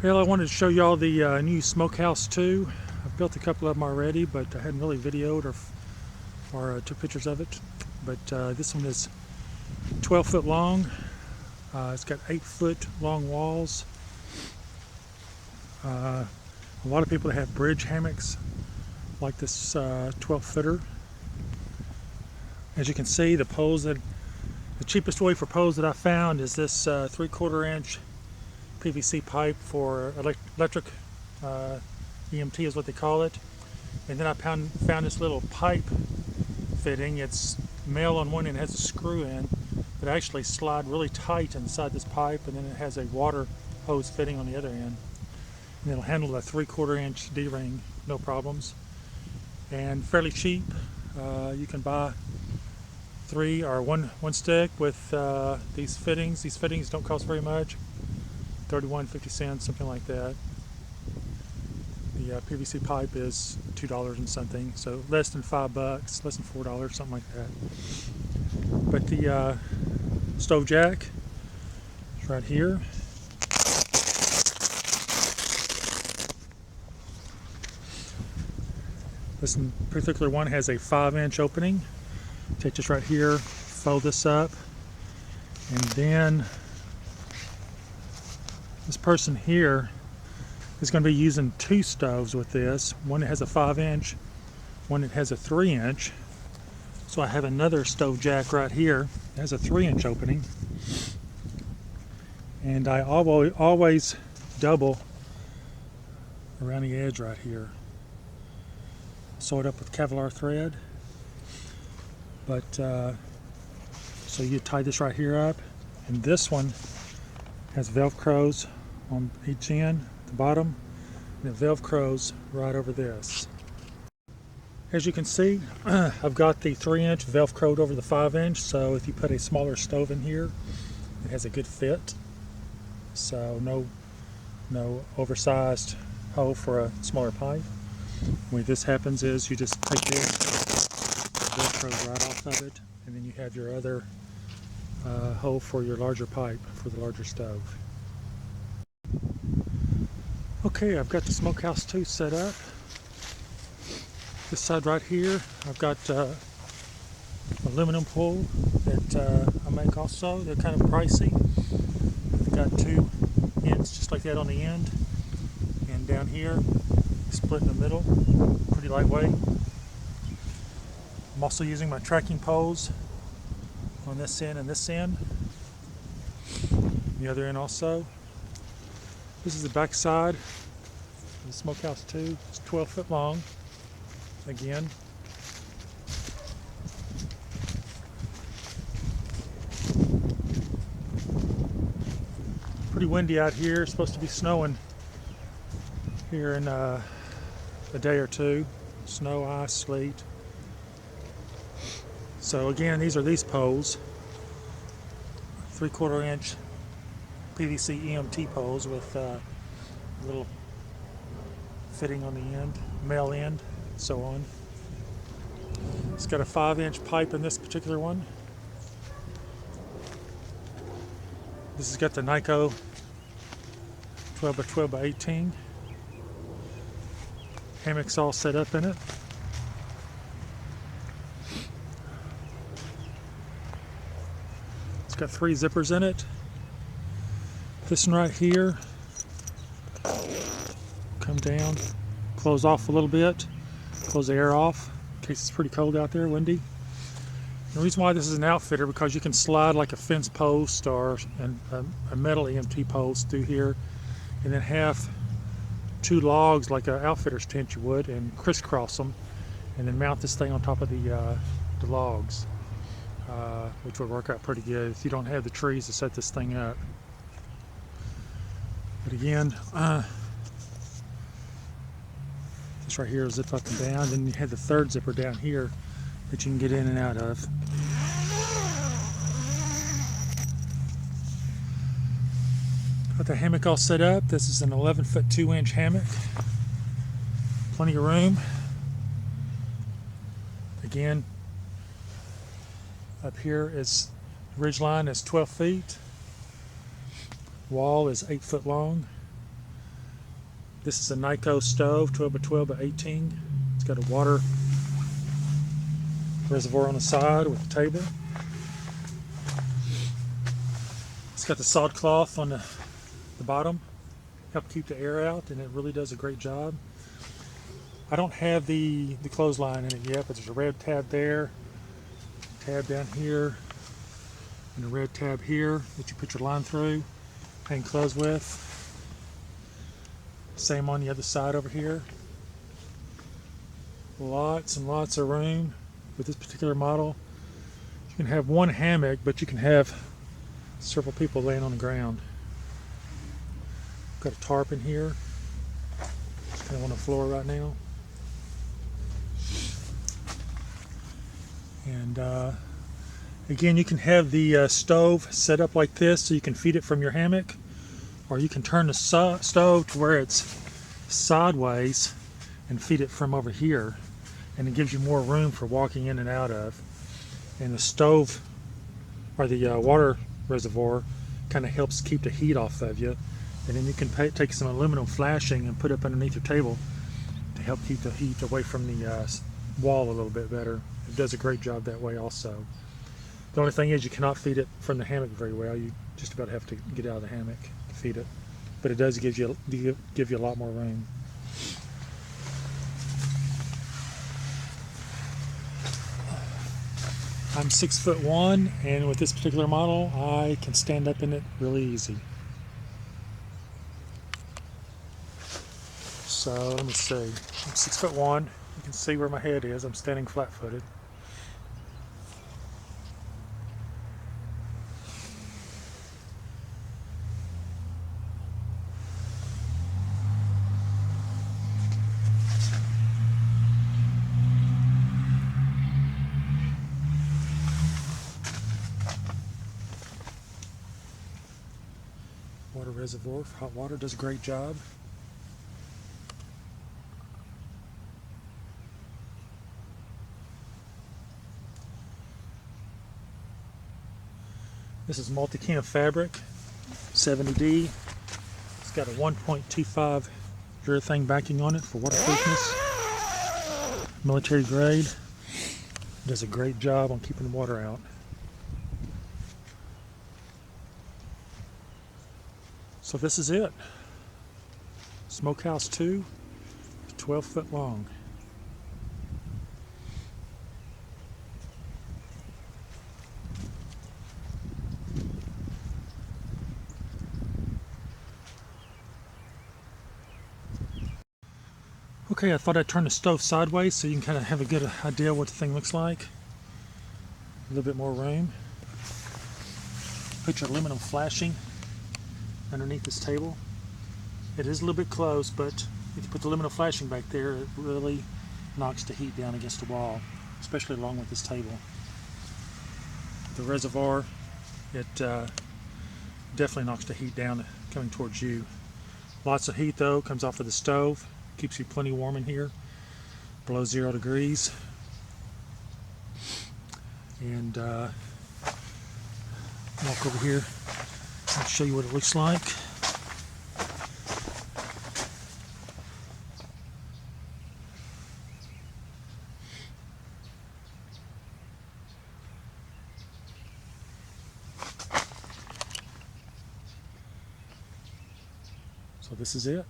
Well, I wanted to show y'all the new Smokehouse 2. I've built a couple of them already, but I hadn't really videoed or took pictures of it. But this one is 12 foot long. It's got 8-foot long walls. A lot of people have bridge hammocks like this 12 footer. As you can see, the cheapest way for poles that I found is this 3/4 inch PVC pipe for electric EMT is what they call it. And then I found this little pipe fitting. It's male on one end, has a screw in, but actually slide really tight inside this pipe, and then it has a water hose fitting on the other end. And it'll handle the 3/4 inch D-ring, no problems. And fairly cheap. You can buy one stick with these fittings. These fittings don't cost very much, 31.50 cents, something like that. The PVC pipe is $2 and something, so less than $5, less than $4, something like that. But the stove jack is right here. This particular one has a 5-inch opening. Take this right here, fold this up, and then this person here is going to be using 2 stoves with this. One that has a 5-inch, one that has a 3-inch. So I have another stove jack right here that has a 3-inch opening. And I always double around the edge right here. Sew it up with Kevlar thread. But so you tie this right here up, and this one has Velcros on each end, the bottom, and it Velcros right over this. As you can see, I've got the 3-inch Velcroed over the 5-inch, so if you put a smaller stove in here, it has a good fit. So no oversized hole for a smaller pipe. The way this happens is you just take this, Velcro right off of it, and then you have your other hole for your larger pipe for the larger stove. Okay, I've got the Smokehouse 2 set up. This side right here, I've got aluminum pole that I make also. They're kind of pricey. I've got 2 ends just like that on the end, and down here, split in the middle, pretty lightweight. I'm also using my tracking poles on this end and this end. The other end also. This is the back side of the Smokehouse 2. It's 12 foot long. Again. Pretty windy out here. It's supposed to be snowing here in a day or two. Snow, ice, sleet. So again, these are these poles, 3/4 inch PVC EMT poles with a little fitting on the end, male end, and so on. It's got a 5-inch pipe in this particular one. This has got the kni-co 12 by 12 by 18. Hammock's all set up in it. It's got 3 zippers in it. This one right here, come down, close off a little bit, close the air off in case it's pretty cold out there, windy. The reason why this is an outfitter, because you can slide like a fence post or a metal EMT post through here, and then have 2 logs like an outfitter's tent you would, and crisscross them, and then mount this thing on top of the logs, which would work out pretty good if you don't have the trees to set this thing up. But again, this right here is zip up and down. Then you have the 3rd zipper down here that you can get in and out of. Got the hammock all set up. This is an 11-foot 2-inch hammock. Plenty of room. Again, up here is ridge line is 12 feet. Wall is 8 foot long. This is a kni-co stove, 12 by 12 by 18. It's got a water reservoir on the side with a table. It's got the sod cloth on the bottom, help keep the air out, and it really does a great job. I don't have the clothesline in it yet, but there's a red tab there, tab down here, and a red tab here that you put your line through, hang clothes with. Same on the other side over here. Lots and lots of room with this particular model. You can have one hammock, but you can have several people laying on the ground. Got a tarp in here. It's kind of on the floor right now. And again, you can have the stove set up like this so you can feed it from your hammock, or you can turn the stove to where it's sideways and feed it from over here, and it gives you more room for walking in and out of. And the stove, or the water reservoir, kind of helps keep the heat off of you. And then you can take some aluminum flashing and put up underneath your table to help keep the heat away from the wall a little bit better. It does a great job that way also. The only thing is you cannot feed it from the hammock very well. You just about have to get out of the hammock to feed it. But it does give you a lot more room. I'm 6'1", and with this particular model, I can stand up in it really easy. So let me see. I'm 6'1". You can see where my head is. I'm standing flat-footed. Water reservoir for hot water does a great job. This is multi-cam fabric, 70D. It's got a 1.25 urethane backing on it for waterproofness. Military grade. Does a great job on keeping the water out. So this is it. Smokehouse 2, 12 foot long. Okay, I thought I'd turn the stove sideways so you can kind of have a good idea what the thing looks like. A little bit more room. Put your aluminum flashing underneath this table. It is a little bit close, but if you put the aluminum flashing back there, it really knocks the heat down against the wall, especially along with this table. The reservoir, it definitely knocks the heat down coming towards you. Lots of heat though comes off of the stove. Keeps you plenty warm in here, below 0 degrees. And walk over here and show you what it looks like. So this is it.